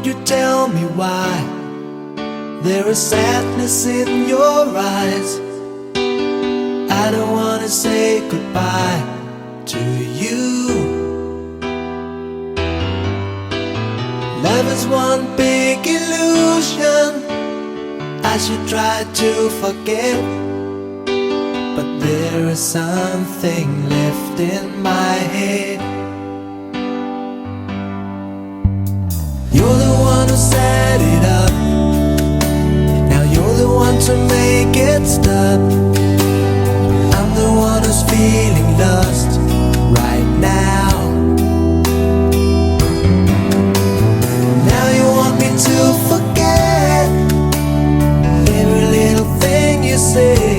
won't you tell me why there is sadness in your eyes? I don't wanna say goodbye to you. Love is one big illusion I should try to forget, but there is something left in my head. You're the one who set it up, now you're the one to make it stop. I'm the one who's feeling lost right now. Now you want me to forget every little thing you say.